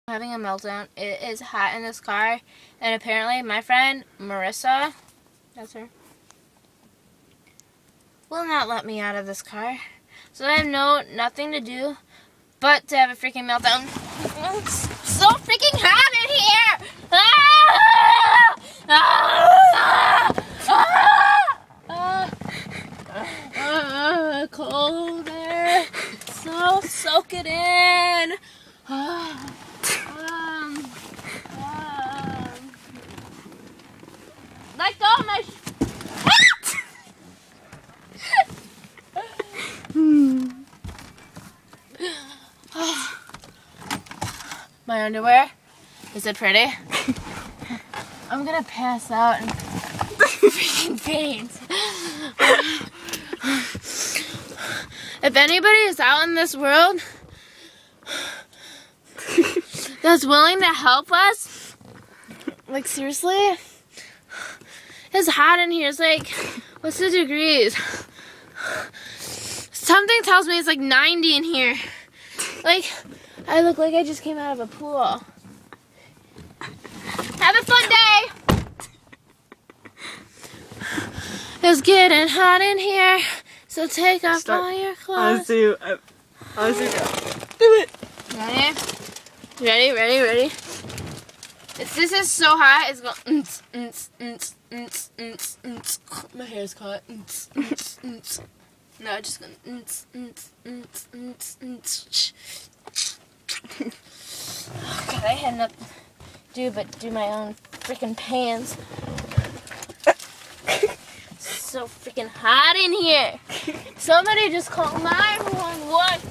Having a meltdown. It is hot in this car, and apparently my friend Marissa, that's her, will not let me out of this car. So I have nothing to do but to have a freaking meltdown. It's so freaking hot in here! Cold air. So soak it in. Let go of my my underwear. Is it pretty? I'm gonna pass out in freaking pains. If anybody is out in this world that's willing to help us, like seriously, it's hot in here. It's like, what's the degrees? Something tells me it's like 90 in here. Like, I look like I just came out of a pool. Have a fun day! It's getting hot in here, so take off all your clothes. Honestly, do it. Ready? This is so hot, it's going. My hair's caught. No, just going. God, I had nothing to do but do my own freaking pants. So freaking hot in here. Somebody just call 911.